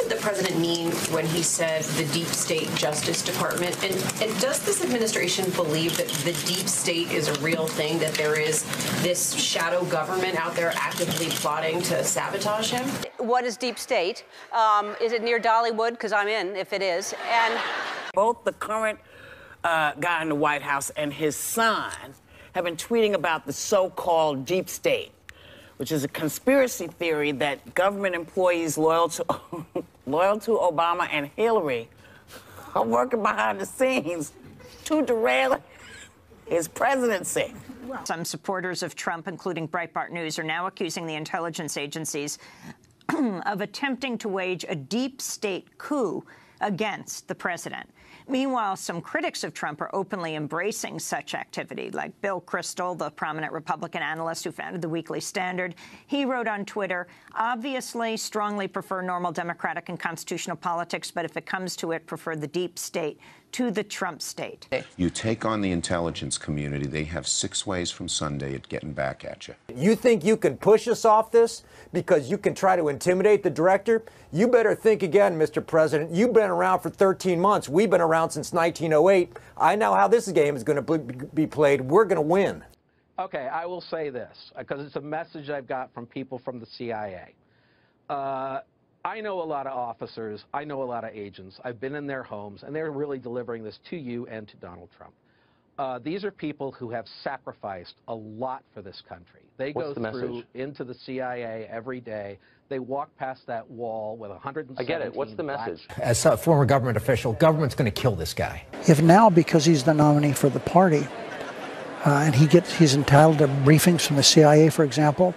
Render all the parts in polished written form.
did the president mean when he said the deep state Justice Department? And does this administration believe that the deep state is a real thing, that there is this shadow government out there actively plotting to sabotage him? What is deep state? Is it near Dollywood? Because I'm in, if it is. And both the current guy in the White House and his son have been tweeting about the so-called deep state, which is a conspiracy theory that government employees loyal to Obama and Hillary are working behind the scenes to derail his presidency. Some supporters of Trump, including Breitbart News, are now accusing the intelligence agencies of attempting to wage a deep state coup against the president. Meanwhile, some critics of Trump are openly embracing such activity, like Bill Kristol, the prominent Republican analyst who founded the Weekly Standard. He wrote on Twitter, obviously strongly prefer normal democratic and constitutional politics, but if it comes to it, prefer the deep state to the Trump state. You take on the intelligence community, they have 6 ways from Sunday at getting back at you. You think you can push us off this because you can try to intimidate the director? You better think again, Mr. President. You've been around for 13 months. We've been around since 1908. I know how this game is going to be played. We're going to win. Okay, I will say this, because it's a message I've got from people from the CIA. I know a lot of officers, I know a lot of agents, I've been in their homes, and they're really delivering this to you and to Donald Trump. These are people who have sacrificed a lot for this country. They go through into the CIA every day. They walk past that wall with 117. I get it. What's the message? As a former government official, government's going to kill this guy. If now, because he's the nominee for the party, and he's entitled to briefings from the CIA, for example,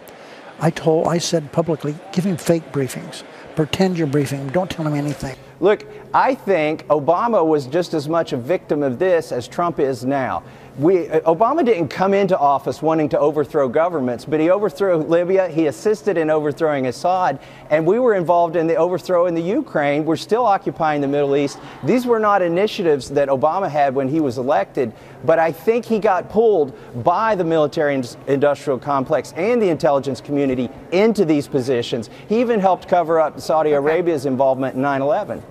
I said publicly, give him fake briefings. Pretend you're briefing him. Don't tell him anything. Look, I think Obama was just as much a victim of this as Trump is now. Obama didn't come into office wanting to overthrow governments, but he overthrew Libya, he assisted in overthrowing Assad, and we were involved in the overthrow in the Ukraine. We're still occupying the Middle East. These were not initiatives that Obama had when he was elected, but I think he got pulled by the military-industrial complex and the intelligence community into these positions. He even helped cover up Saudi Arabia's involvement in 9/11.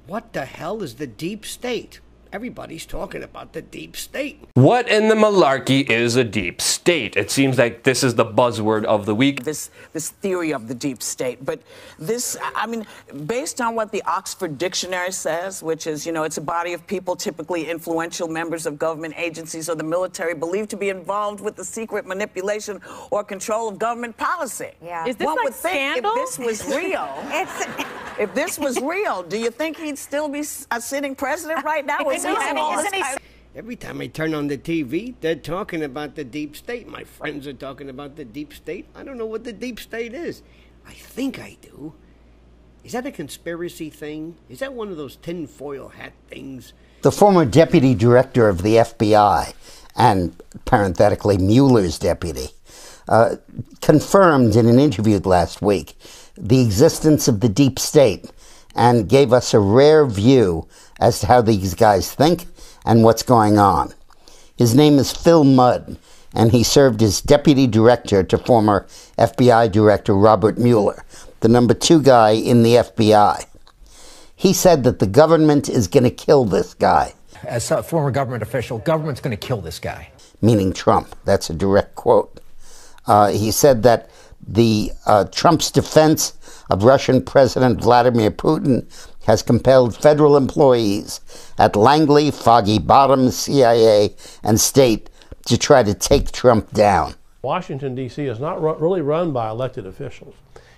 What the hell is the deep state? Everybody's talking about the deep state. What in the malarkey is a deep state? It seems like this is the buzzword of the week. This theory of the deep state. But this, I mean, based on what the Oxford Dictionary says, which is, it's a body of people, typically influential members of government agencies or the military, believed to be involved with the secret manipulation or control of government policy. Yeah. Is this One like would think Scandal? if this was real, if this was real, do you think he'd still be a sitting president right now? Every time I turn on the TV, they're talking about the deep state. My friends are talking about the deep state. I don't know what the deep state is. I think I do. Is that a conspiracy thing? Is that one of those tinfoil hat things? The former deputy director of the FBI, and parenthetically Mueller's deputy, confirmed in an interview last week the existence of the deep state and gave us a rare view as to how these guys think and what's going on. His name is Phil Mudd, and he served as deputy director to former FBI director Robert Mueller, the number 2 guy in the FBI. He said that the government is going to kill this guy. As a former government official, government's going to kill this guy. Meaning Trump. That's a direct quote. He said that the Trump's defense of Russian President Vladimir Putin has compelled federal employees at Langley, Foggy Bottom, CIA, and state to try to take Trump down. Washington, D.C. is not really run by elected officials.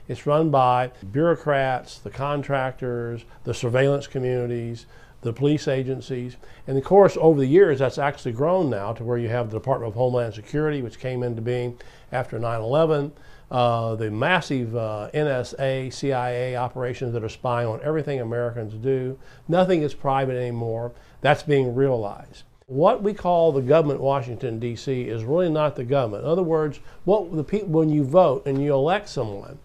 It's run by bureaucrats, the contractors, the surveillance communities, the police agencies. And of course, over the years, that's actually grown now to where you have the Department of Homeland Security, which came into being after 9/11. The massive NSA, CIA operations that are spying on everything Americans do. Nothing is private anymore. That's being realized. What we call the government Washington, D.C. is really not the government. In other words, when you vote and you elect someone,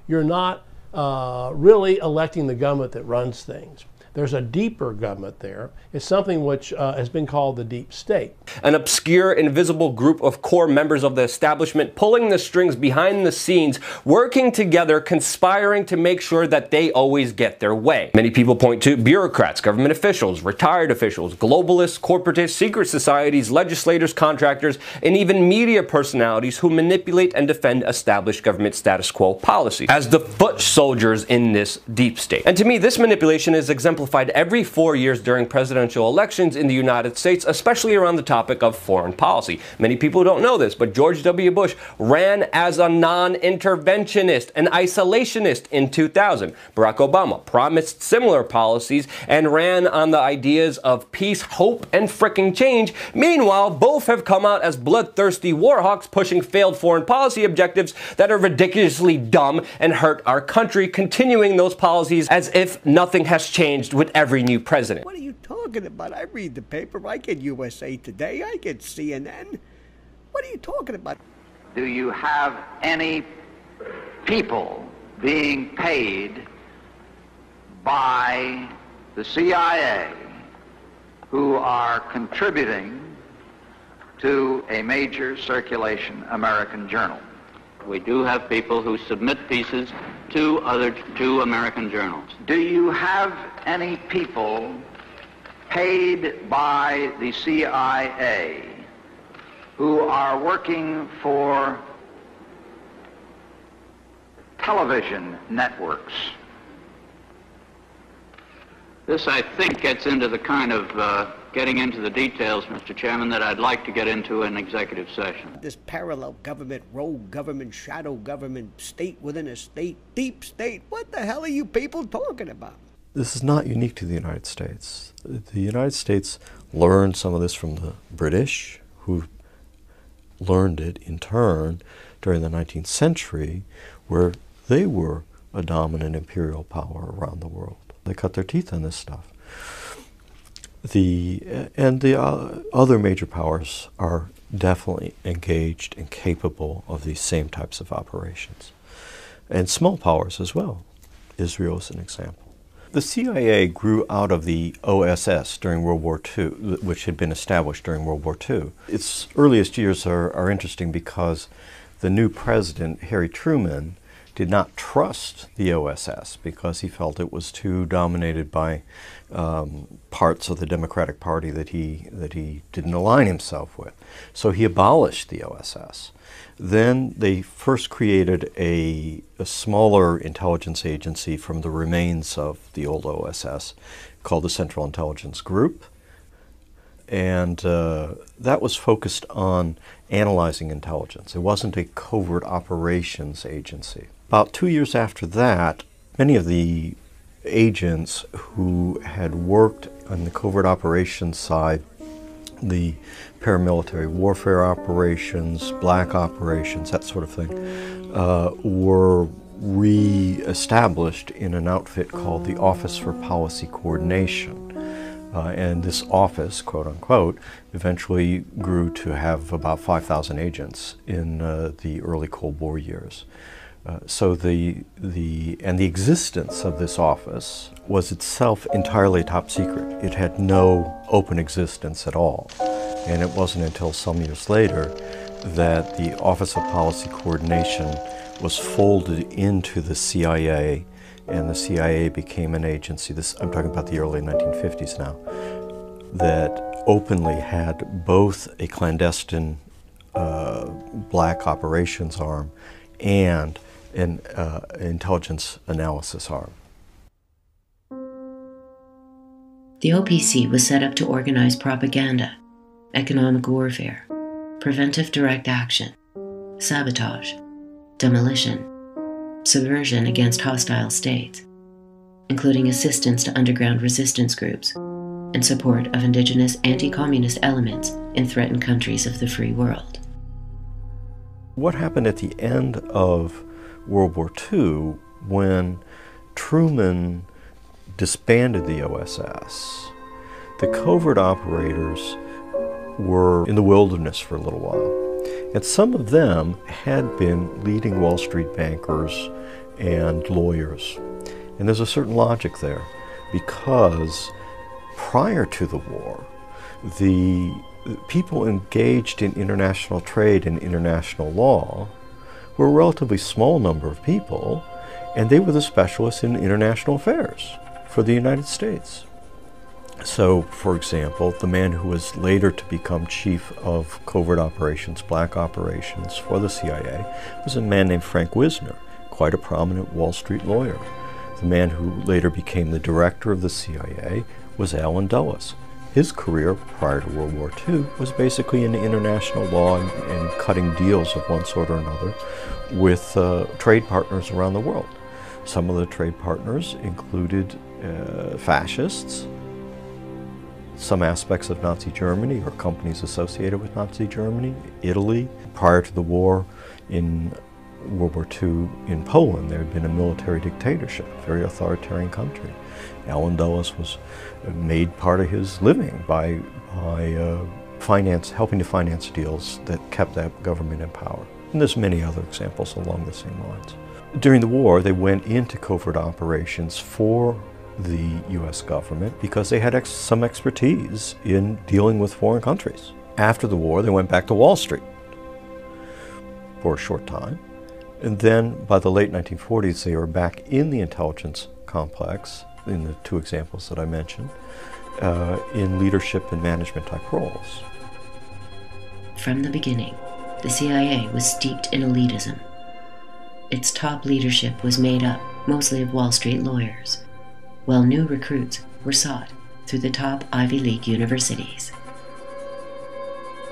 you're not really electing the government that runs things. There's a deeper government there. It's something which has been called the deep state. An obscure, invisible group of core members of the establishment pulling the strings behind the scenes, working together, conspiring to make sure that they always get their way. Many people point to bureaucrats, government officials, retired officials, globalists, corporatists, secret societies, legislators, contractors, and even media personalities who manipulate and defend established government status quo policies as the foot soldiers in this deep state. And to me, this manipulation is exemplified every 4 years during presidential elections in the United States, especially around the topic of foreign policy. Many people don't know this, but George W. Bush ran as a non-interventionist, an isolationist in 2000. Barack Obama promised similar policies and ran on the ideas of peace, hope, and fricking change. Meanwhile, both have come out as bloodthirsty war hawks pushing failed foreign policy objectives that are ridiculously dumb and hurt our country, continuing those policies as if nothing has changed with every new president. What are you talking about? I read the paper. I get USA Today. I get CNN. What are you talking about? Do you have any people being paid by the CIA who are contributing to a major circulation American journal? We do have people who submit pieces to American journals. Do you have any people paid by the CIA who are working for television networks? This, I think, gets into the kind of getting into the details, Mr. Chairman, that I'd like to get into in executive session. This parallel government, rogue government, shadow government, state within a state, deep state. What the hell are you people talking about? This is not unique to the United States. The United States learned some of this from the British, who learned it in turn during the 19th century, where they were a dominant imperial power around the world. They cut their teeth on this stuff. The other major powers are definitely engaged and capable of these same types of operations. And small powers as well. Israel is an example. The CIA grew out of the OSS during World War II, which had been established during World War II. Its earliest years are interesting because the new president, Harry Truman, did not trust the OSS because he felt it was too dominated by parts of the Democratic Party that he didn't align himself with. So he abolished the OSS. Then they first created a smaller intelligence agency from the remains of the old OSS called the Central Intelligence Group. And that was focused on analyzing intelligence. It wasn't a covert operations agency. About 2 years after that, many of the agents who had worked on the covert operations side, the paramilitary warfare operations, black operations, that sort of thing, were re-established in an outfit called the Office for Policy Coordination. And this office, quote unquote, eventually grew to have about 5,000 agents in the early Cold War years. So the existence of this office was itself entirely top secret. It had no open existence at all. And it wasn't until some years later that the Office of Policy Coordination was folded into the CIA, and the CIA became an agency, I'm talking about the early 1950s now, that openly had both a clandestine black operations arm and an intelligence analysis arm. The OPC was set up to organize propaganda, economic warfare, preventive direct action, sabotage, demolition, subversion against hostile states, including assistance to underground resistance groups and support of indigenous anti-communist elements in threatened countries of the free world. What happened at the end of World War II, when Truman disbanded the OSS, the covert operators were in the wilderness for a little while. And some of them had been leading Wall Street bankers and lawyers. And there's a certain logic there. because prior to the war, the people engaged in international trade and international law were a relatively small number of people, and they were the specialists in international affairs for the United States. So, for example, the man who was later to become chief of covert operations, black operations for the CIA, was a man named Frank Wisner, quite a prominent Wall Street lawyer. The man who later became the director of the CIA was Allen Dulles. His career prior to World War II was basically in international law and cutting deals of one sort or another with trade partners around the world. Some of the trade partners included fascists, some aspects of Nazi Germany or companies associated with Nazi Germany, Italy. Prior to the war in World War II in Poland, there had been a military dictatorship, a very authoritarian country. Allen Dulles was made part of his living by helping to finance deals that kept that government in power. And there's many other examples along the same lines. During the war, they went into covert operations for the U.S. government because they had some expertise in dealing with foreign countries. After the war, they went back to Wall Street for a short time. And then by the late 1940s, they were back in the intelligence complex, in the two examples that I mentioned, in leadership and management type roles. From the beginning, the CIA was steeped in elitism. Its top leadership was made up mostly of Wall Street lawyers, while new recruits were sought through the top Ivy League universities.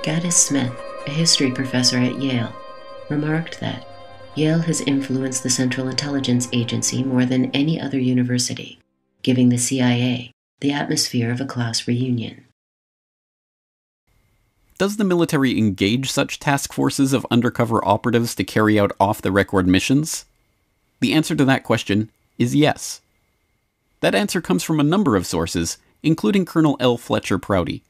Gaddis Smith, a history professor at Yale, remarked that Yale has influenced the Central Intelligence Agency more than any other university, giving the CIA the atmosphere of a class reunion. Does the military engage such task forces of undercover operatives to carry out off-the-record missions? The answer to that question is yes. That answer comes from a number of sources, including Colonel L. Fletcher Prouty.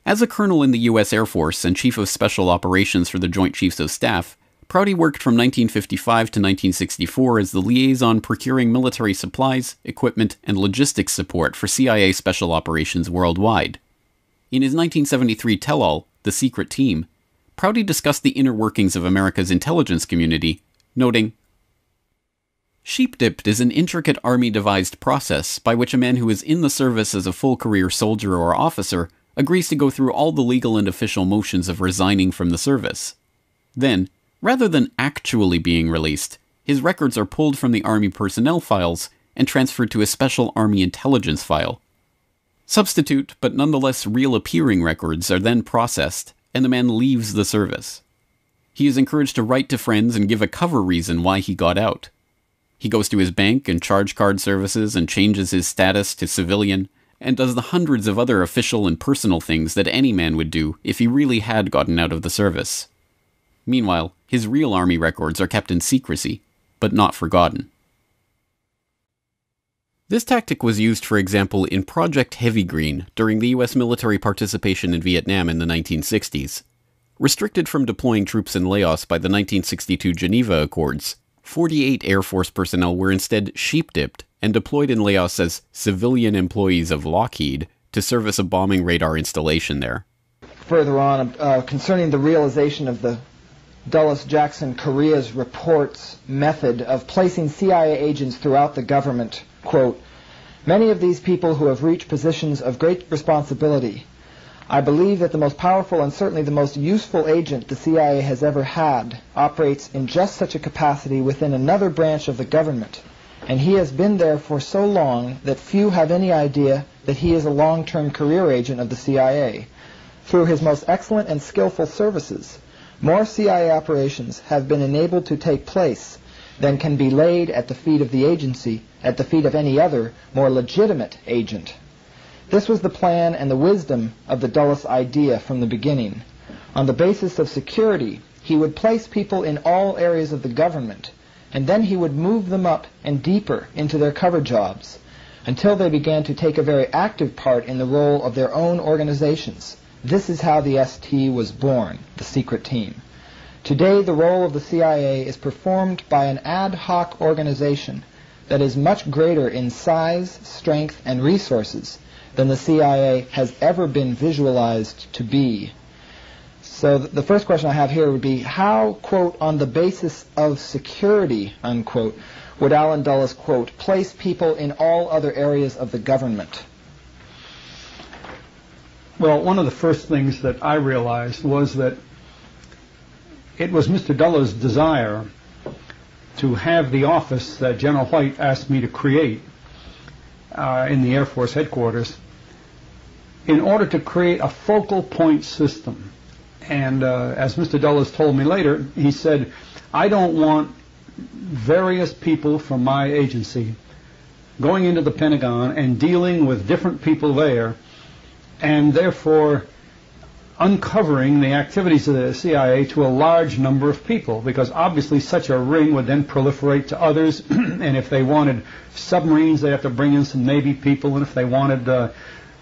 As a colonel in the U.S. Air Force and Chief of Special Operations for the Joint Chiefs of Staff, Prouty worked from 1955 to 1964 as the liaison procuring military supplies, equipment, and logistics support for CIA Special Operations worldwide. In his 1973 tell-all, The Secret Team, Prouty discussed the inner workings of America's intelligence community, noting, "Sheep-dipped is an intricate Army-devised process by which a man who is in the service as a full-career soldier or officer agrees to go through all the legal and official motions of resigning from the service. Then, rather than actually being released, his records are pulled from the Army personnel files and transferred to a special Army intelligence file. Substitute, but nonetheless real-appearing records are then processed, and the man leaves the service. He is encouraged to write to friends and give a cover reason why he got out. He goes to his bank and charge card services and changes his status to civilian, and does the hundreds of other official and personal things that any man would do if he really had gotten out of the service. Meanwhile, his real Army records are kept in secrecy, but not forgotten." This tactic was used, for example, in Project Heavy Green during the U.S. military participation in Vietnam in the 1960s. Restricted from deploying troops in Laos by the 1962 Geneva Accords, 48 Air Force personnel were instead sheep-dipped and deployed in Laos as civilian employees of Lockheed to service a bombing radar installation there. Further on, concerning the realization of the Dulles-Jackson Korea's report's method of placing CIA agents throughout the government, quote, "Many of these people who have reached positions of great responsibility, I believe that the most powerful and certainly the most useful agent the CIA has ever had operates in just such a capacity within another branch of the government, and he has been there for so long that few have any idea that he is a long-term career agent of the CIA. Through his most excellent and skillful services, more CIA operations have been enabled to take place than can be laid at the feet of the agency, at the feet of any other, more legitimate agent. This was the plan and the wisdom of the Dulles idea from the beginning. On the basis of security, he would place people in all areas of the government, and then he would move them up and deeper into their cover jobs, until they began to take a very active part in the role of their own organizations. This is how the ST was born, the secret team. Today, the role of the CIA is performed by an ad hoc organization that is much greater in size, strength, and resources than the CIA has ever been visualized to be. So the first question I have here would be, how, quote, on the basis of security, unquote, would Allen Dulles, quote, place people in all other areas of the government? Well, one of the first things that I realized was that it was Mr. Dulles' desire to have the office that General White asked me to create in the Air Force headquarters in order to create a focal point system. And as Mr. Dulles told me later, he said, I don't want various people from my agency going into the Pentagon and dealing with different people there, and therefore uncovering the activities of the CIA to a large number of people, because obviously such a ring would then proliferate to others, and if they wanted submarines, they'd have to bring in some Navy people, and if they wanted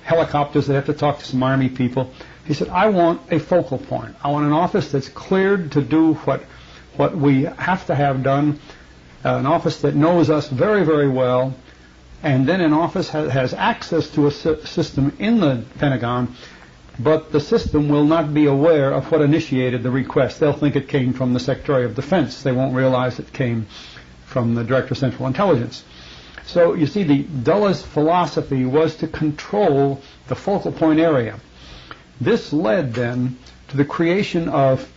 helicopters, they'd have to talk to some Army people. He said, I want a focal point. I want an office that's cleared to do what we have to have done, an office that knows us very, very well, and then an office has access to a system in the Pentagon, but the system will not be aware of what initiated the request. They'll think it came from the Secretary of Defense. They won't realize it came from the Director of Central Intelligence. So you see, the Dulles philosophy was to control the focal point area. This led then to the creation of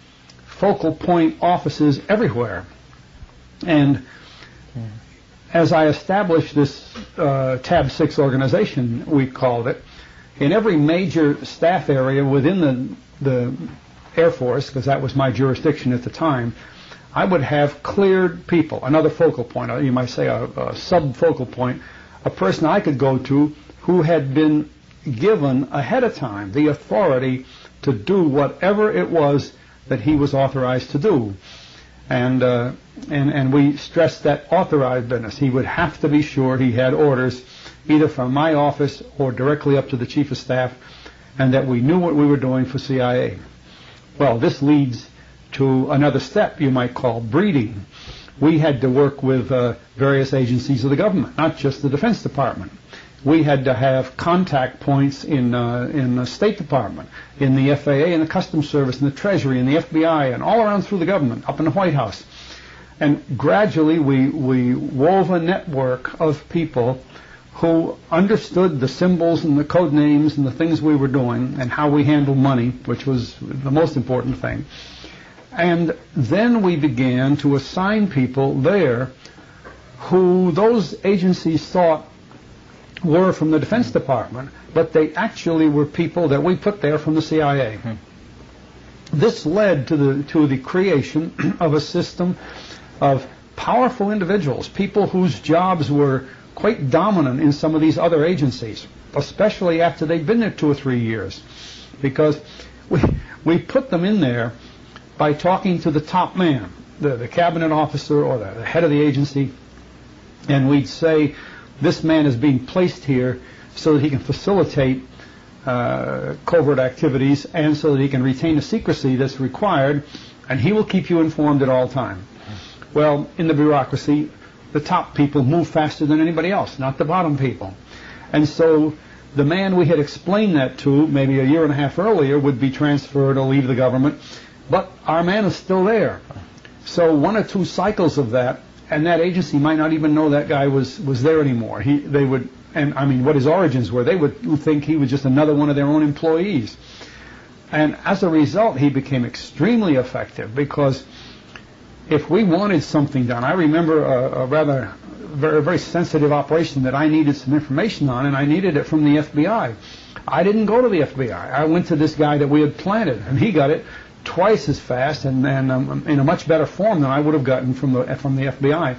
focal point offices everywhere. And as I established this Tab 6 organization, we called it, in every major staff area within the Air Force, because that was my jurisdiction at the time, I would have cleared people, another focal point, you might say a sub-focal point, a person I could go to who had been given ahead of time the authority to do whatever it was that he was authorized to do. And we stressed that authorized business. He would have to be sure he had orders either from my office or directly up to the Chief of Staff, and that we knew what we were doing for CIA. Well, this leads to another step you might call breeding. We had to work with various agencies of the government, not just the Defense Department. We had to have contact points in the State Department, in the FAA, in the Customs Service, in the Treasury, in the FBI, and all around through the government, up in the White House. And gradually we wove a network of people who understood the symbols and the code names and the things we were doing and how we handled money, which was the most important thing. And then we began to assign people there who those agencies thought were from the Defense Department, but they actually were people that we put there from the CIA. This led to the creation of a system of powerful individuals, people whose jobs were quite dominant in some of these other agencies, especially after they'd been there 2 or 3 years, because we put them in there by talking to the top man, the cabinet officer or the head of the agency, and we'd say, this man is being placed here so that he can facilitate covert activities and so that he can retain the secrecy that's required, and he will keep you informed at all times. Well, in the bureaucracy, the top people move faster than anybody else, not the bottom people. And so the man we had explained that to maybe 1.5 years earlier would be transferred or leave the government, but our man is still there. So 1 or 2 cycles of that, and that agency might not even know that guy was there anymore. They would, and I mean, what his origins were. They would think he was just another one of their own employees. And as a result, he became extremely effective, because if we wanted something done, I remember a rather very sensitive operation that I needed some information on, and I needed it from the FBI. I didn't go to the FBI. I went to this guy that we had planted, and he got it twice as fast and in a much better form than I would have gotten from the FBI.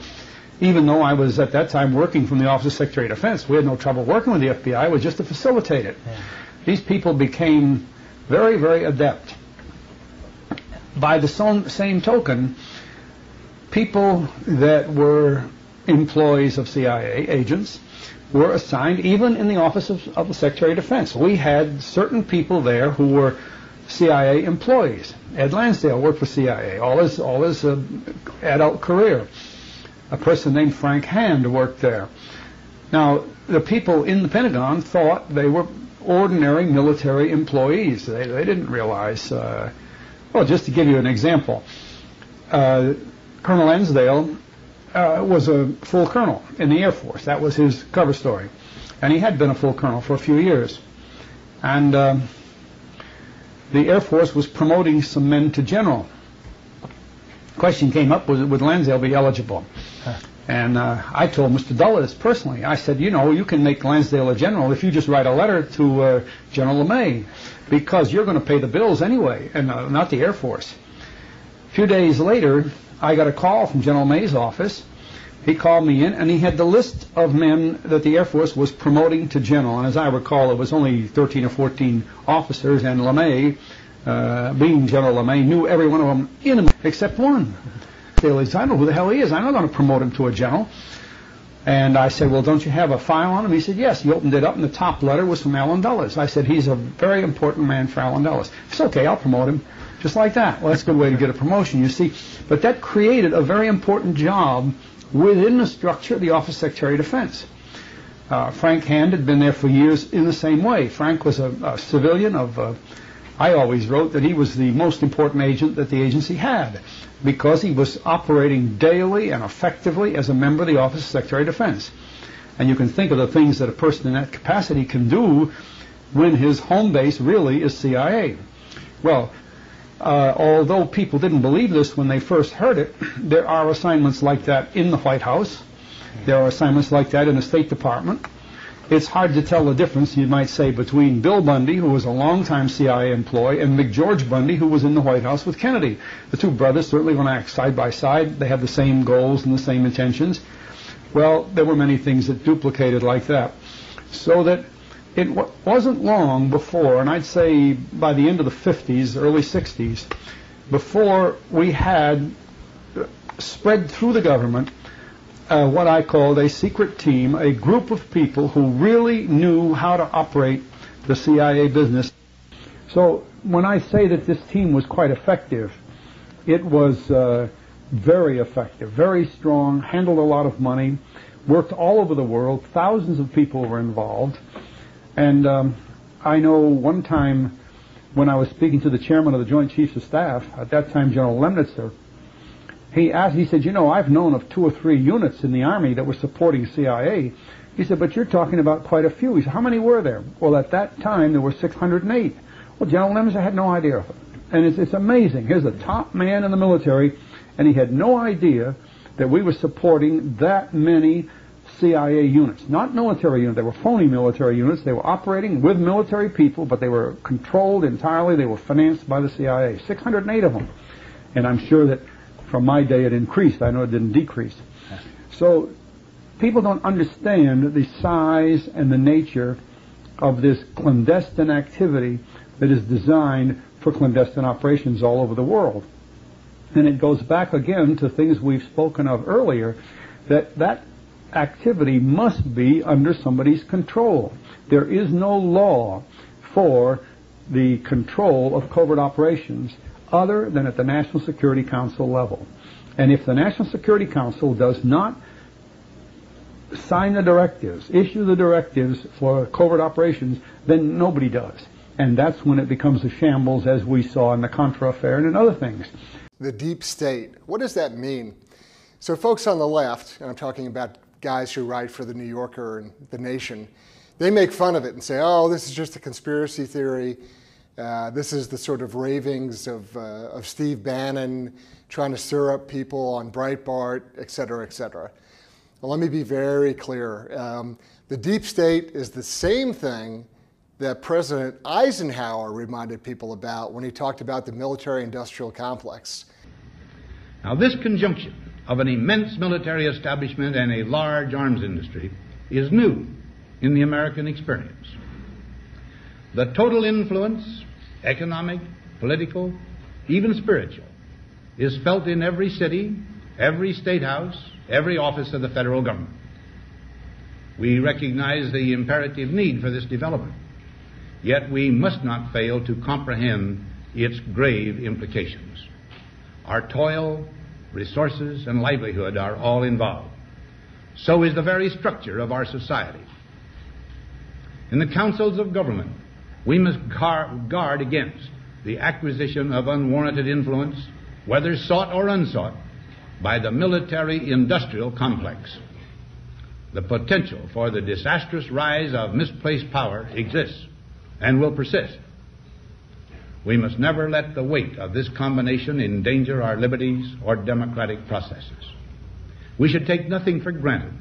Even though I was at that time working from the Office of Secretary of Defense, we had no trouble working with the FBI. It was just to facilitate it. Yeah. These people became very, very adept. By the same token, people that were employees of CIA, agents, were assigned even in the Office of the Secretary of Defense. We had certain people there who were CIA employees. Ed Lansdale worked for CIA all his adult career. a person named Frank Hand worked there. Now, the people in the Pentagon thought they were ordinary military employees. They didn't realize, well, just to give you an example, Colonel Ensdale was a full colonel in the Air Force. That was his cover story. And he had been a full colonel for a few years. And the Air Force was promoting some men to general. Question came up, would Lansdale be eligible? And I told Mr. Dulles personally, I said, you know, you can make Lansdale a general if you just write a letter to General LeMay, because you're going to pay the bills anyway, and not the Air Force. A few days later, I got a call from General LeMay's office. He called me in, and he had the list of men that the Air Force was promoting to general. And as I recall, it was only 13 or 14 officers, and LeMay, being General LeMay, knew every one of them intimately except one. I don't know who the hell he is. I'm not going to promote him to a general. And I said, well, don't you have a file on him? He said, yes. He opened it up, and the top letter was from Allen Dulles. I said, he's a very important man for Allen Dulles. It's okay, I'll promote him. Just like that. Well, that's a good way to get a promotion, you see. But that created a very important job within the structure of the Office of Secretary of Defense. Frank Hand had been there for years in the same way. Frank was a civilian of, I always wrote that he was the most important agent that the agency had, because he was operating daily and effectively as a member of the Office of Secretary of Defense. And you can think of the things that a person in that capacity can do when his home base really is CIA. Well, although people didn't believe this when they first heard it, there are assignments like that in the White House. There are assignments like that in the State Department. It's hard to tell the difference, you might say, between Bill Bundy, who was a longtime CIA employee, and McGeorge Bundy, who was in the White House with Kennedy. The two brothers certainly going to act side by side. They have the same goals and the same intentions. Well, there were many things that duplicated like that. So that it wasn't long before, and I'd say by the end of the 50s, early 60s, before we had spread through the government what I called a secret team, a group of people who really knew how to operate the CIA business. So when I say that this team was quite effective, it was very effective, very strong, handled a lot of money, worked all over the world, thousands of people were involved. And I know one time when I was speaking to the chairman of the Joint Chiefs of Staff, at that time General Lemnitzer, he said, you know, I've known of 2 or 3 units in the Army that were supporting CIA. He said, but you're talking about quite a few. He said, how many were there? Well, at that time, there were 608. Well, General Lemnitzer had no idea of it. And it's amazing. Here's the top man in the military, and he had no idea that we were supporting that many CIA units. Not military units. They were phony military units. They were operating with military people, but they were controlled entirely. They were financed by the CIA. 608 of them. And I'm sure that from my day it increased. I know it didn't decrease. So people don't understand the size and the nature of this clandestine activity that is designed for clandestine operations all over the world. And it goes back again to things we've spoken of earlier, that activity must be under somebody's control. There is no law for the control of covert operations other than at the National Security Council level. And if the National Security Council does not sign the directives, issue the directives for covert operations, then nobody does. And that's when it becomes a shambles, as we saw in the Contra affair and in other things. The deep state, what does that mean? So folks on the left, and I'm talking about guys who write for the New Yorker and the Nation, they make fun of it and say, oh, this is just a conspiracy theory. This is the sort of ravings of Steve Bannon trying to stir up people on Breitbart, et cetera, et cetera. Well, let me be very clear. The deep state is the same thing that President Eisenhower reminded people about when he talked about the military-industrial complex. Now, this conjunction of an immense military establishment and a large arms industry is new in the American experience. The total influence, economic, political, even spiritual, is felt in every city, every state house, every office of the federal government. We recognize the imperative need for this development, yet we must not fail to comprehend its grave implications. Our toil, resources, and livelihood are all involved. So is the very structure of our society. In the councils of government, we must guard against the acquisition of unwarranted influence, whether sought or unsought, by the military-industrial complex. The potential for the disastrous rise of misplaced power exists and will persist. We must never let the weight of this combination endanger our liberties or democratic processes. We should take nothing for granted.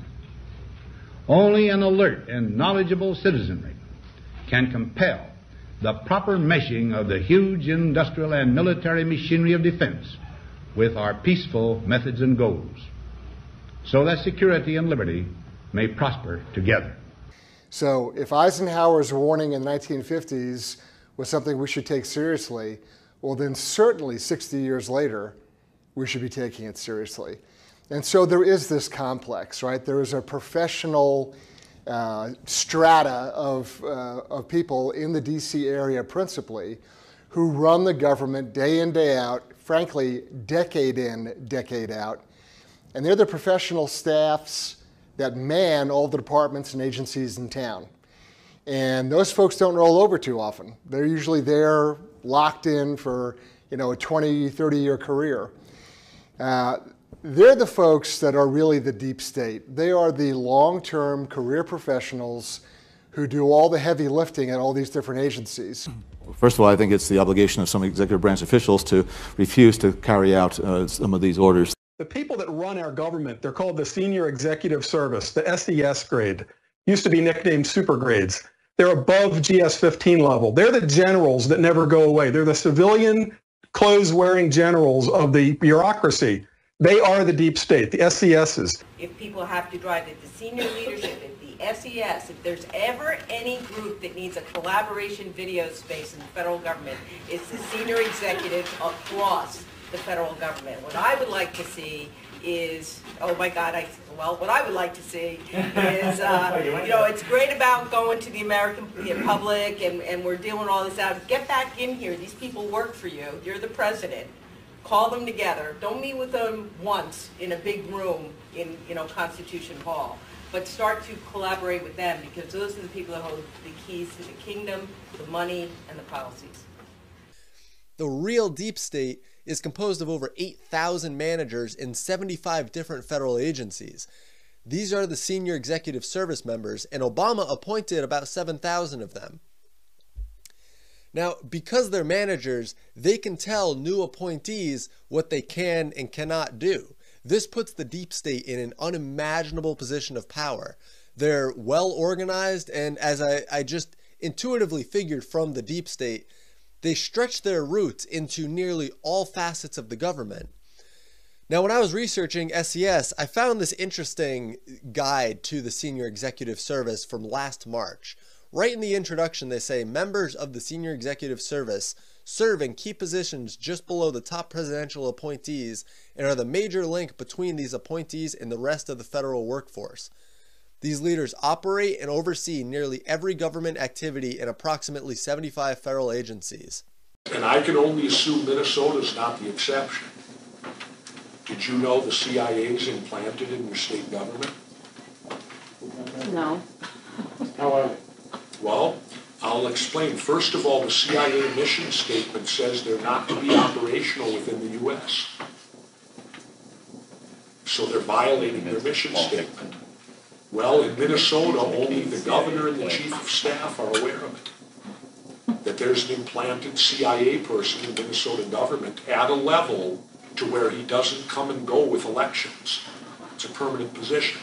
Only an alert and knowledgeable citizenry can compel the proper meshing of the huge industrial and military machinery of defense with our peaceful methods and goals, so that security and liberty may prosper together. So if Eisenhower's warning in the 1950s was something we should take seriously, well then certainly 60 years later, we should be taking it seriously. And so there is this complex, right? There is a professional strata of people in the DC area principally who run the government day in, day out, frankly, decade in, decade out. And they're the professional staffs that man all the departments and agencies in town. And those folks don't roll over too often. They're usually there locked in for, you know, a 20, 30-year career. They're the folks that are really the deep state. They are the long-term career professionals who do all the heavy lifting at all these different agencies. First of all, I think it's the obligation of some executive branch officials to refuse to carry out some of these orders. The people that run our government, they're called the Senior Executive Service, the SES grade. Used to be nicknamed super grades. They're above GS-15 level. They're the generals that never go away. They're the civilian clothes-wearing generals of the bureaucracy. They are the deep state, the SESs. If people have to drive it, the senior leadership, if the SES, if there's ever any group that needs a collaboration video space in the federal government, it's the senior executives across the federal government. What I would like to see is, oh my God, what I would like to see is, you know, it's great about going to the American public and we're dealing all this out. Get back in here. These people work for you. You're the president. Call them together. Don't meet with them once in a big room in, you know, Constitution Hall, but start to collaborate with them because those are the people that hold the keys to the kingdom, the money, and the policies. The real deep state is composed of over 8,000 managers in 75 different federal agencies. These are the senior executive service members, and Obama appointed about 7,000 of them. Now, because they're managers, they can tell new appointees what they can and cannot do. This puts the deep state in an unimaginable position of power. They're well organized, and as I just intuitively figured from the deep state, they stretch their roots into nearly all facets of the government. Now, when I was researching SES, I found this interesting guide to the Senior Executive Service from last March. Right in the introduction, they say members of the Senior Executive Service serve in key positions just below the top presidential appointees and are the major link between these appointees and the rest of the federal workforce. These leaders operate and oversee nearly every government activity in approximately 75 federal agencies. And I can only assume Minnesota's not the exception. Did you know the CIA's implanted in your state government? No. How are they? Well, I'll explain. First of all, the CIA mission statement says they're not to be operational within the U.S. So they're violating their mission statement. Well, in Minnesota, only the governor and the chief of staff are aware of it. That there's an implanted CIA person in the Minnesota government at a level to where he doesn't come and go with elections. It's a permanent position.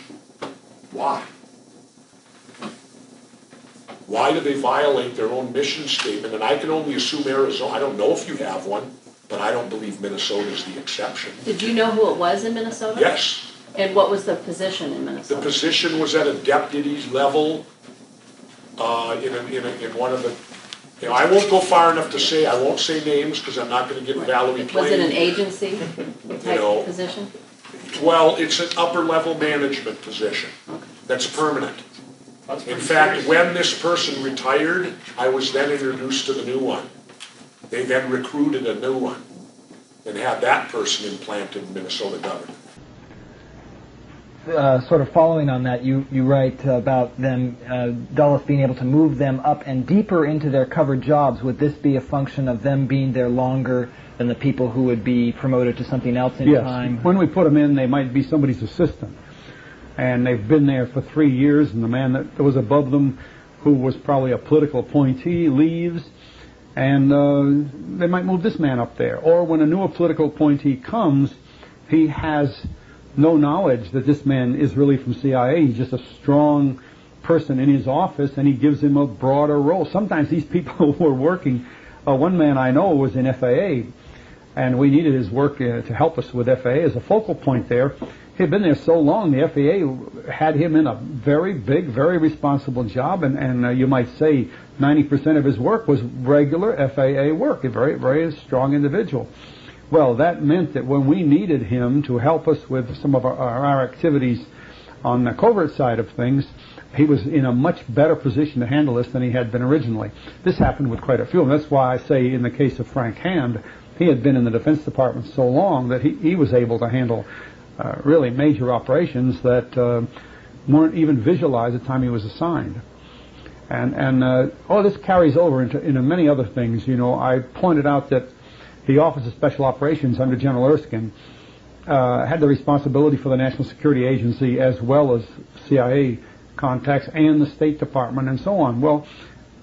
Why? Why do they violate their own mission statement? And I can only assume Arizona. I don't know if you have one, but I don't believe Minnesota is the exception. Did you know who it was in Minnesota? Yes. And what was the position in Minnesota? The position was at a deputy level in one of the. You know, I won't go far enough to say. I won't say names because I'm not going to get Valerie Plame. Was it an agency type position? Well, it's an upper level management position. That's permanent. In fact, when this person retired, I was then introduced to the new one. They then recruited a new one. and had that person implanted in Minnesota government. Sort of following on that, you write about them, Dulles being able to move them up and deeper into their covered jobs. Would this be a function of them being there longer than the people who would be promoted to something else in time? Yes. When we put them in, they might be somebody's assistant. And they've been there for 3 years, and the man that was above them, who was probably a political appointee, leaves, and they might move this man up there. Or when a new political appointee comes, he has no knowledge that this man is really from CIA. He's just a strong person in his office, and he gives him a broader role. Sometimes these people were working. One man I know was in FAA, and we needed his work to help us with FAA as a focal point there. He had been there so long, the FAA had him in a very big, very responsible job, and you might say 90% of his work was regular FAA work, a very, very strong individual. Well, that meant that when we needed him to help us with some of our activities on the covert side of things, he was in a much better position to handle this than he had been originally. This happened with quite a few, and that's why I say in the case of Frank Hand, he had been in the Defense Department so long that he was able to handle really major operations that weren't even visualized at the time he was assigned. And this carries over into many other things. You know, I pointed out that the Office of Special Operations under General Erskine had the responsibility for the National Security Agency as well as CIA contacts and the State Department and so on. Well,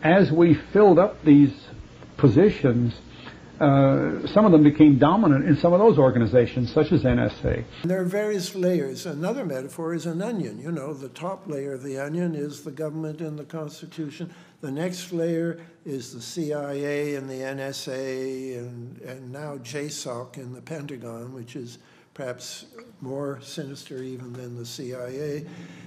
as we filled up these positions, some of them became dominant in some of those organizations, such as NSA. There are various layers. Another metaphor is an onion. You know, the top layer of the onion is the government and the Constitution. The next layer is the CIA and the NSA and now JSOC in the Pentagon, which is perhaps more sinister even than the CIA.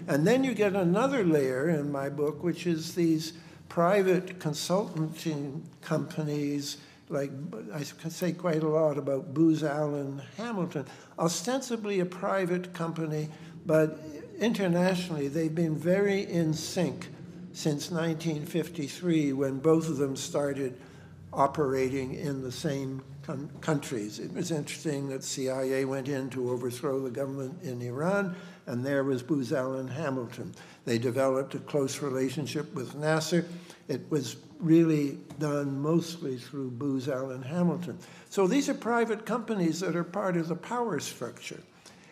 And then you get another layer in my book, which is these private consulting companies. Like, I can say quite a lot about Booz Allen Hamilton, ostensibly a private company, but internationally they've been very in sync since 1953, when both of them started operating in the same countries. It was interesting that CIA went in to overthrow the government in Iran, and there was Booz Allen Hamilton. They developed a close relationship with Nasser. It was really done mostly through Booz Allen Hamilton. So these are private companies that are part of the power structure.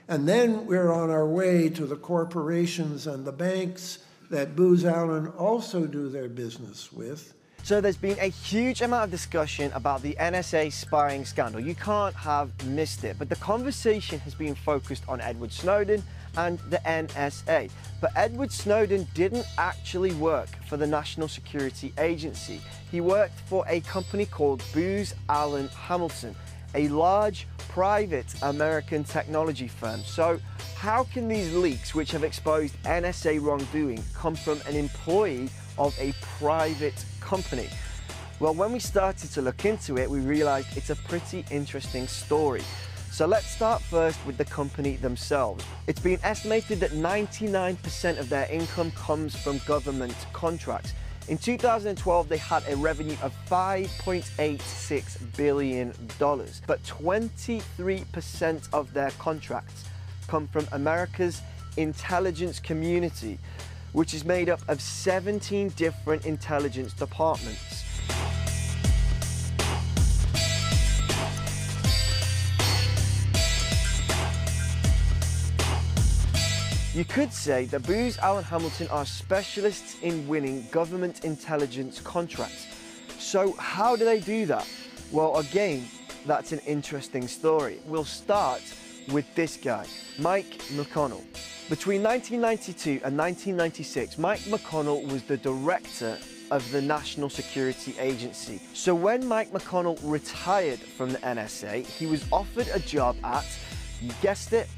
And then we're on our way to the corporations and the banks that Booz Allen also do their business with. So there's been a huge amount of discussion about the NSA spying scandal. You can't have missed it, but the conversation has been focused on Edward Snowden and the NSA. But Edward Snowden didn't actually work for the National Security Agency. He worked for a company called Booz Allen Hamilton, a large private American technology firm. So how can these leaks, which have exposed NSA wrongdoing, come from an employee of a private company? Well, when we started to look into it, we realized it's a pretty interesting story. So let's start first with the company themselves. It's been estimated that 99% of their income comes from government contracts. In 2012, they had a revenue of $5.86 billion, but 23% of their contracts come from America's intelligence community, which is made up of 17 different intelligence departments. You could say that Booz Allen Hamilton are specialists in winning government intelligence contracts. So how do they do that? Well, again, that's an interesting story. We'll start with this guy, Mike McConnell. Between 1992 and 1996, Mike McConnell was the director of the National Security Agency. So when Mike McConnell retired from the NSA, he was offered a job at, you guessed it,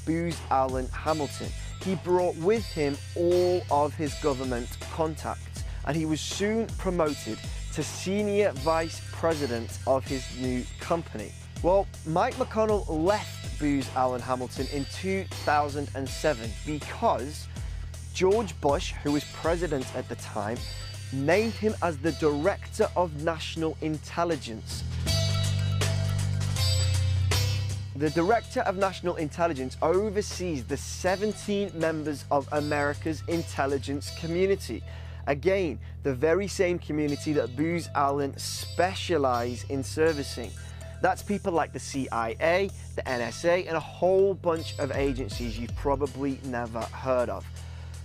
Booz Allen Hamilton. He brought with him all of his government contacts, and he was soon promoted to senior vice president of his new company. Well, Mike McConnell left Booz Allen Hamilton in 2007 because George Bush, who was president at the time, named him as the Director of National Intelligence. The Director of National Intelligence oversees the 17 members of America's intelligence community. Again, the very same community that Booz Allen specialize in servicing. That's people like the CIA, the NSA, and a whole bunch of agencies you've probably never heard of.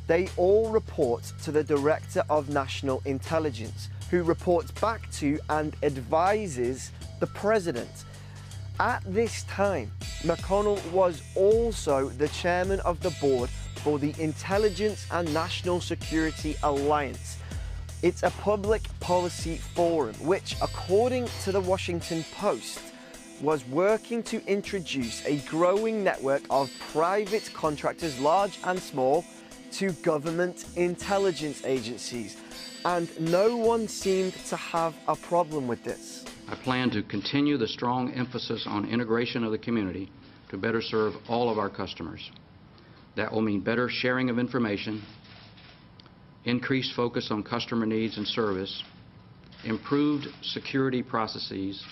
They all report to the Director of National Intelligence, who reports back to and advises the President. At this time, McConnell was also the chairman of the board for the Intelligence and National Security Alliance. It's a public policy forum which, according to the Washington Post, was working to introduce a growing network of private contractors, large and small, to government intelligence agencies. And no one seemed to have a problem with this. I plan to continue the strong emphasis on integration of the community to better serve all of our customers. That will mean better sharing of information, increased focus on customer needs and service, improved security processes,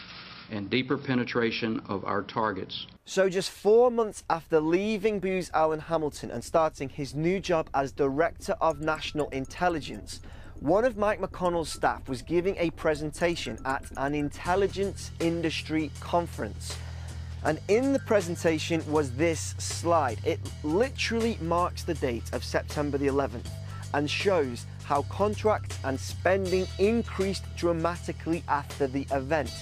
and deeper penetration of our targets. So just 4 months after leaving Booz Allen Hamilton and starting his new job as Director of National Intelligence, one of Mike McConnell's staff was giving a presentation at an intelligence industry conference. And in the presentation was this slide. It literally marks the date of September the 11th and shows how contracts and spending increased dramatically after the event.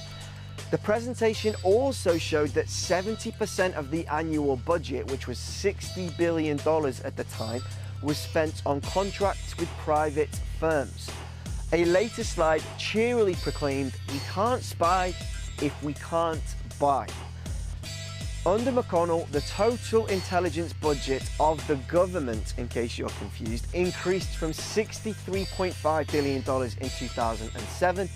The presentation also showed that 70% of the annual budget, which was $60 billion at the time, was spent on contracts with private firms. A later slide cheerily proclaimed, "We can't spy if we can't buy." Under McConnell, the total intelligence budget of the government, in case you're confused, increased from $63.5 billion in 2007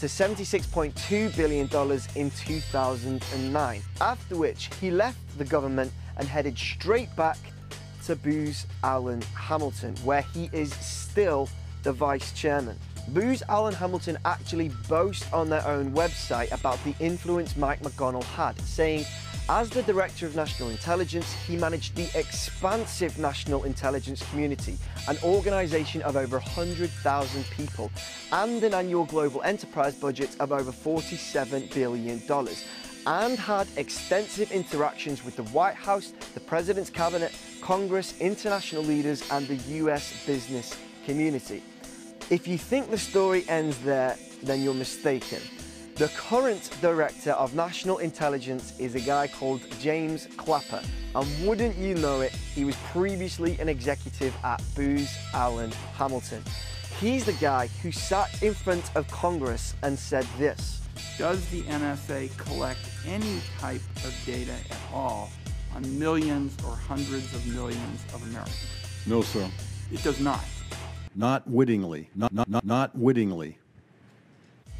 to $76.2 billion in 2009, after which he left the government and headed straight back to Booz Allen Hamilton, where he is still the vice chairman. Booz Allen Hamilton actually boast on their own website about the influence Mike McConnell had, saying, as the Director of National Intelligence, he managed the expansive national intelligence community, an organization of over 100,000 people, and an annual global enterprise budget of over $47 billion, and had extensive interactions with the White House, the President's Cabinet, Congress, international leaders, and the US business community. If you think the story ends there, then you're mistaken. The current Director of National Intelligence is a guy called James Clapper, and wouldn't you know it, he was previously an executive at Booz Allen Hamilton. He's the guy who sat in front of Congress and said this: does the NSA collect any type of data at all on millions or hundreds of millions of Americans? No, sir. It does not. Not wittingly. Not wittingly.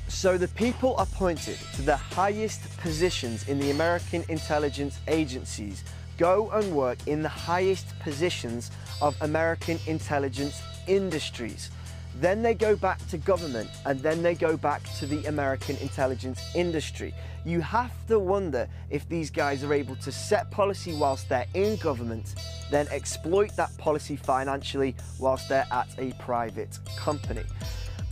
So the people appointed to the highest positions in the American intelligence agencies go and work in the highest positions of American intelligence industries. Then they go back to government, and then they go back to the American intelligence industry. You have to wonder if these guys are able to set policy whilst they're in government, then exploit that policy financially whilst they're at a private company.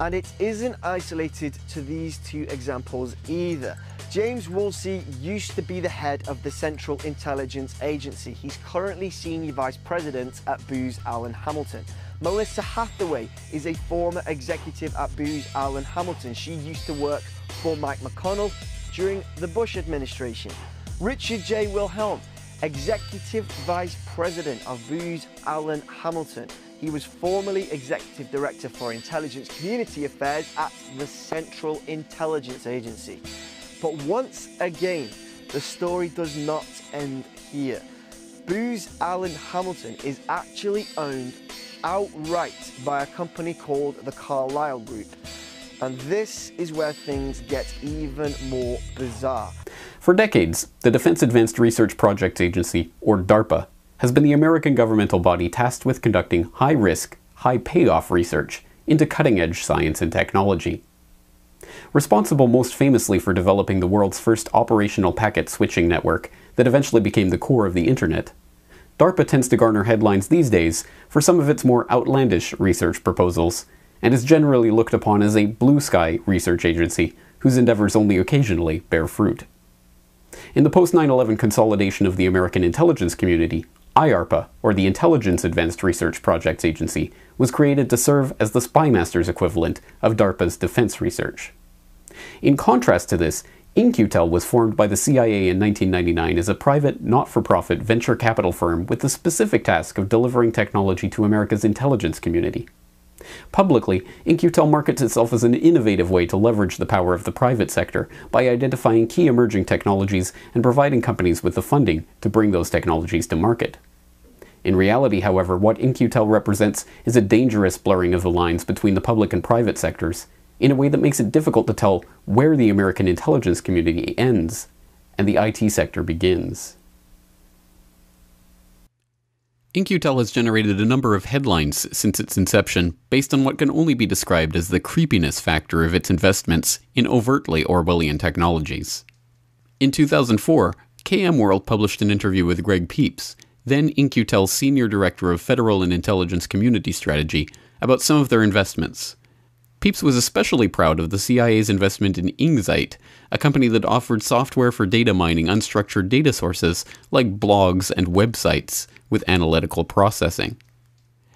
And it isn't isolated to these two examples either. James Woolsey used to be the head of the Central Intelligence Agency. He's currently Senior Vice President at Booz Allen Hamilton. Melissa Hathaway is a former executive at Booz Allen Hamilton. She used to work for Mike McConnell during the Bush administration. Richard J. Wilhelm, Executive Vice President of Booz Allen Hamilton. He was formerly Executive Director for Intelligence Community Affairs at the Central Intelligence Agency. But once again, the story does not end here. Booz Allen Hamilton is actually owned outright by a company called the Carlyle Group. And this is where things get even more bizarre. For decades, the Defense Advanced Research Projects Agency, or DARPA, has been the American governmental body tasked with conducting high-risk, high-payoff research into cutting-edge science and technology. responsible most famously for developing the world's first operational packet switching network that eventually became the core of the internet. DARPA tends to garner headlines these days for some of its more outlandish research proposals, and is generally looked upon as a blue sky research agency whose endeavors only occasionally bear fruit. In the post-9/11 consolidation of the American intelligence community, IARPA, or the Intelligence Advanced Research Projects Agency, was created to serve as the spymaster's equivalent of DARPA's defense research. In contrast to this, In-Q-Tel was formed by the CIA in 1999 as a private, not-for-profit venture capital firm with the specific task of delivering technology to America's intelligence community. Publicly, In-Q-Tel markets itself as an innovative way to leverage the power of the private sector by identifying key emerging technologies and providing companies with the funding to bring those technologies to market. In reality, however, what In-Q-Tel represents is a dangerous blurring of the lines between the public and private sectors, in a way that makes it difficult to tell where the American intelligence community ends and the IT sector begins. In-Q-Tel has generated a number of headlines since its inception based on what can only be described as the creepiness factor of its investments in overtly Orwellian technologies. In 2004, KM World published an interview with Greg Peeps, then In-Q-Tel's Senior Director of Federal and Intelligence Community Strategy, about some of their investments. Peeps was especially proud of the CIA's investment in Ingzite, a company that offered software for data mining unstructured data sources like blogs and websites with analytical processing.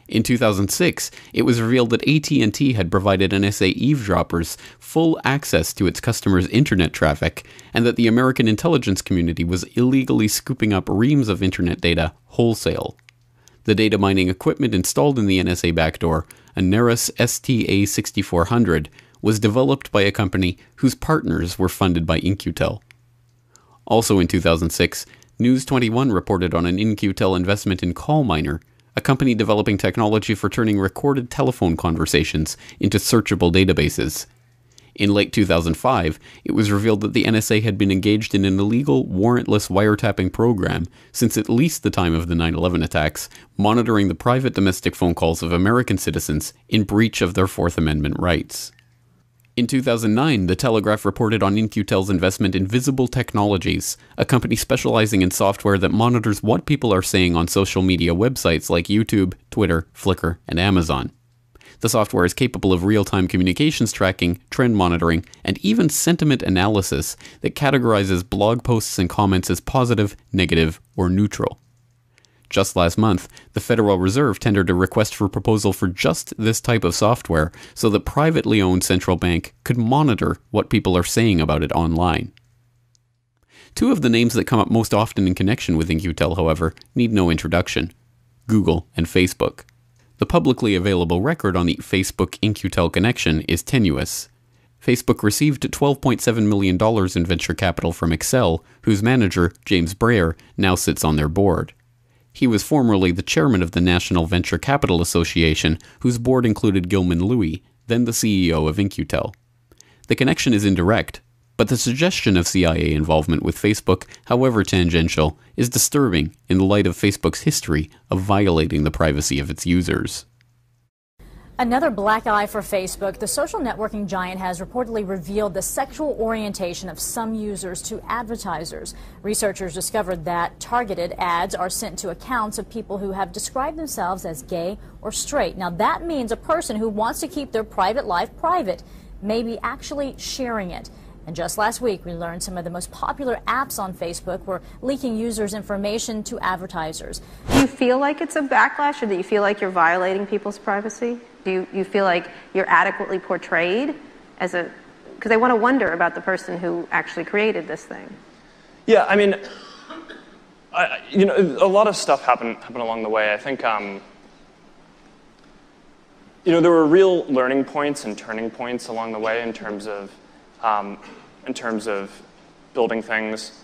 In 2006, it was revealed that AT&T had provided NSA eavesdroppers full access to its customers' internet traffic, and that the American intelligence community was illegally scooping up reams of internet data wholesale. The data mining equipment installed in the NSA backdoor, a Nerus STA6400, was developed by a company whose partners were funded by In-Q-Tel. Also in 2006, News 21 reported on an In-Q-Tel investment in CallMiner, a company developing technology for turning recorded telephone conversations into searchable databases. In late 2005, it was revealed that the NSA had been engaged in an illegal, warrantless wiretapping program since at least the time of the 9/11 attacks, monitoring the private domestic phone calls of American citizens in breach of their Fourth Amendment rights. In 2009, The Telegraph reported on In-Q-Tel's investment in Visible Technologies, a company specializing in software that monitors what people are saying on social media websites like YouTube, Twitter, Flickr, and Amazon. The software is capable of real-time communications tracking, trend monitoring, and even sentiment analysis that categorizes blog posts and comments as positive, negative, or neutral. Just last month, the Federal Reserve tendered a request for proposal for just this type of software so that privately owned central bank could monitor what people are saying about it online. Two of the names that come up most often in connection with In-Q-Tel, however, need no introduction: Google and Facebook. The publicly available record on the Facebook In-Q-Tel connection is tenuous. Facebook received $12.7 million in venture capital from Accel, whose manager, James Breyer, now sits on their board. He was formerly the chairman of the National Venture Capital Association, whose board included Gilman Louie, then the CEO of In-Q-Tel. The connection is indirect, but the suggestion of CIA involvement with Facebook, however tangential, is disturbing in the light of Facebook's history of violating the privacy of its users. Another black eye for Facebook. The social networking giant has reportedly revealed the sexual orientation of some users to advertisers. Researchers discovered that targeted ads are sent to accounts of people who have described themselves as gay or straight. Now, that means a person who wants to keep their private life private may be actually sharing it. And just last week, we learned some of the most popular apps on Facebook were leaking users' information to advertisers. Do you feel like it's a backlash, or do you feel like you're violating people's privacy? Do you feel like you're adequately portrayed as a... Because they want to wonder about the person who actually created this thing. Yeah, I mean, you know, a lot of stuff happened along the way. I think, you know, there were real learning points and turning points along the way in terms of building things.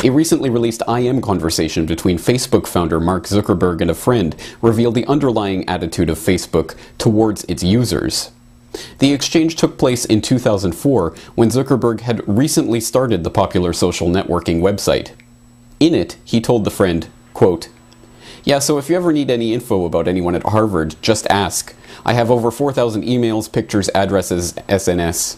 A recently released IM conversation between Facebook founder Mark Zuckerberg and a friend revealed the underlying attitude of Facebook towards its users. The exchange took place in 2004 when Zuckerberg had recently started the popular social networking website. In it, he told the friend, quote, Yeah, so if you ever need any info about anyone at Harvard, just ask. I have over 4,000 emails, pictures, addresses, SNS.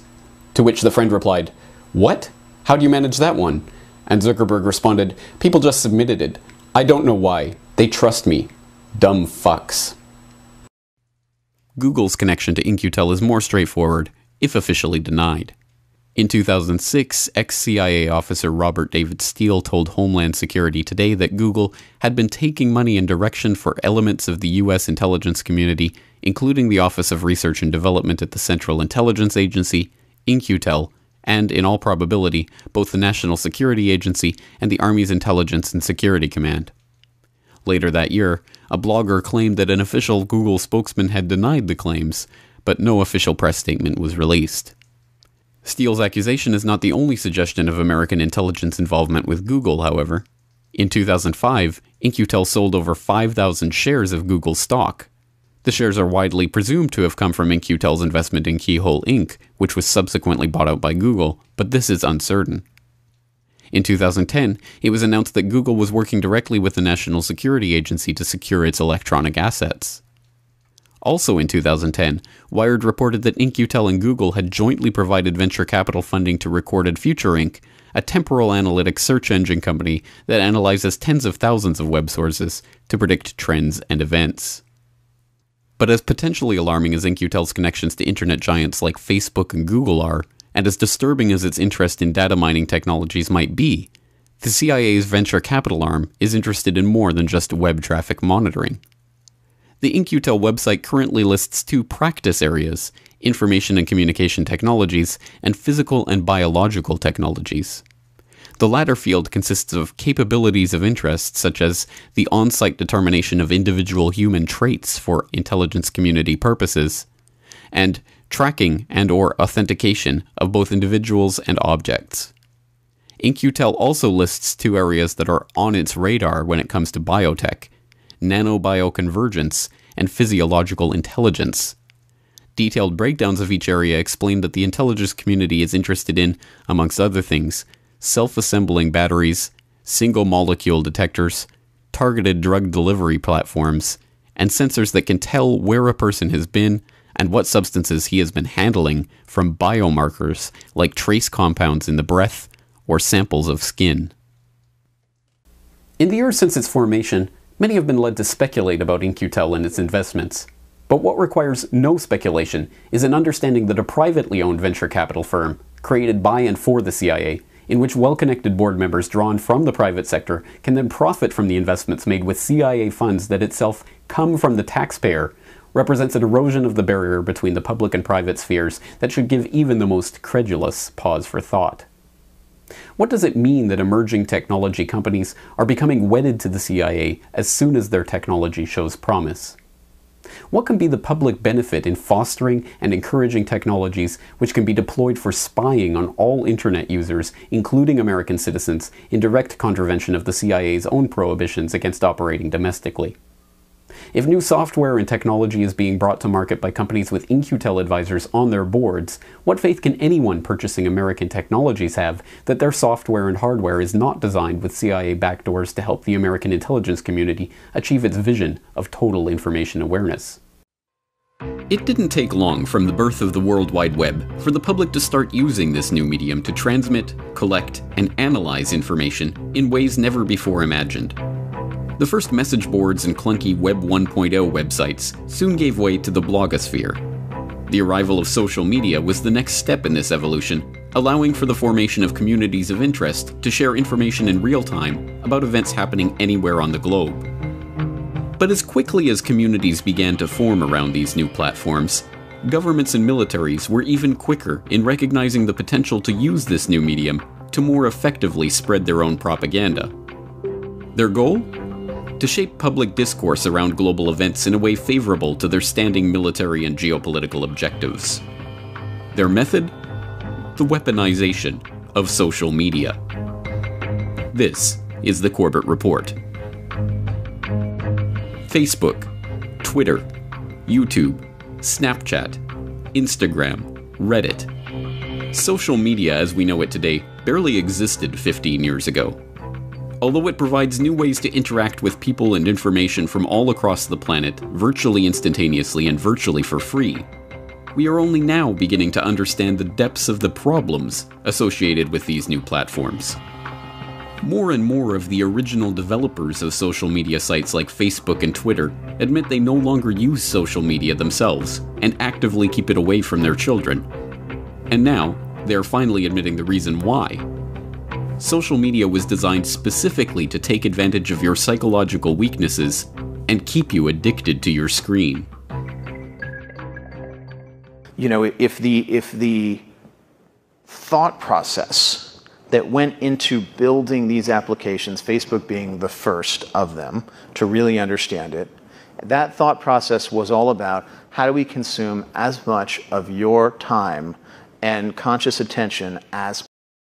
To which the friend replied, "What? How do you manage that one?" And Zuckerberg responded, "People just submitted it. I don't know why. They trust me. Dumb fucks." Google's connection to In-Q-Tel is more straightforward, if officially denied. In 2006, ex-CIA officer Robert David Steele told Homeland Security Today that Google had been taking money in direction for elements of the U.S. intelligence community, including the Office of Research and Development at the Central Intelligence Agency, In-Q-Tel, and, in all probability, both the National Security Agency and the Army's Intelligence and Security Command. Later that year, a blogger claimed that an official Google spokesman had denied the claims, but no official press statement was released. Steele's accusation is not the only suggestion of American intelligence involvement with Google, however. In 2005, In-Q-Tel sold over 5,000 shares of Google stock. The shares are widely presumed to have come from In-Q-Tel's investment in Keyhole Inc., which was subsequently bought out by Google, but this is uncertain. In 2010, it was announced that Google was working directly with the National Security Agency to secure its electronic assets. Also in 2010, Wired reported that In-Q-Tel and Google had jointly provided venture capital funding to Recorded Future Inc., a temporal analytics search engine company that analyzes tens of thousands of web sources to predict trends and events. But as potentially alarming as In-Q-Tel's connections to internet giants like Facebook and Google are, and as disturbing as its interest in data mining technologies might be, the CIA's venture capital arm is interested in more than just web traffic monitoring. The In-Q-Tel website currently lists two practice areas: information and communication technologies and physical and biological technologies. The latter field consists of capabilities of interest such as the on-site determination of individual human traits for intelligence community purposes, and tracking and/or authentication of both individuals and objects. In-Q-Tel also lists two areas that are on its radar when it comes to biotech: nanobioconvergence and physiological intelligence. Detailed breakdowns of each area explain that the intelligence community is interested in, amongst other things, self-assembling batteries, single-molecule detectors, targeted drug delivery platforms, and sensors that can tell where a person has been and what substances he has been handling from biomarkers like trace compounds in the breath or samples of skin. In the years since its formation, many have been led to speculate about In-Q-Tel and its investments. But what requires no speculation is an understanding that a privately owned venture capital firm, created by and for the CIA, in which well-connected board members drawn from the private sector can then profit from the investments made with CIA funds that itself come from the taxpayer, represents an erosion of the barrier between the public and private spheres that should give even the most credulous pause for thought. What does it mean that emerging technology companies are becoming wedded to the CIA as soon as their technology shows promise? What can be the public benefit in fostering and encouraging technologies which can be deployed for spying on all internet users, including American citizens, in direct contravention of the CIA's own prohibitions against operating domestically? If new software and technology is being brought to market by companies with In-Q-Tel advisors on their boards, what faith can anyone purchasing American technologies have that their software and hardware is not designed with CIA backdoors to help the American intelligence community achieve its vision of total information awareness? It didn't take long from the birth of the World Wide Web for the public to start using this new medium to transmit, collect, and analyze information in ways never before imagined. The first message boards and clunky Web 1.0 websites soon gave way to the blogosphere. The arrival of social media was the next step in this evolution, allowing for the formation of communities of interest to share information in real time about events happening anywhere on the globe. But as quickly as communities began to form around these new platforms, governments and militaries were even quicker in recognizing the potential to use this new medium to more effectively spread their own propaganda. Their goal? To shape public discourse around global events in a way favorable to their standing military and geopolitical objectives. Their method? The weaponization of social media. This is the Corbett Report. Facebook, Twitter, YouTube, Snapchat, Instagram, Reddit. Social media as we know it today barely existed 15 years ago. Although it provides new ways to interact with people and information from all across the planet, virtually instantaneously and virtually for free, we are only now beginning to understand the depths of the problems associated with these new platforms. More and more of the original developers of social media sites like Facebook and Twitter admit they no longer use social media themselves and actively keep it away from their children. And now, they are finally admitting the reason why. Social media was designed specifically to take advantage of your psychological weaknesses and keep you addicted to your screen. You know, if the thought process that went into building these applications, Facebook being the first of them to really understand it, that thought process was all about how do we consume as much of your time and conscious attention as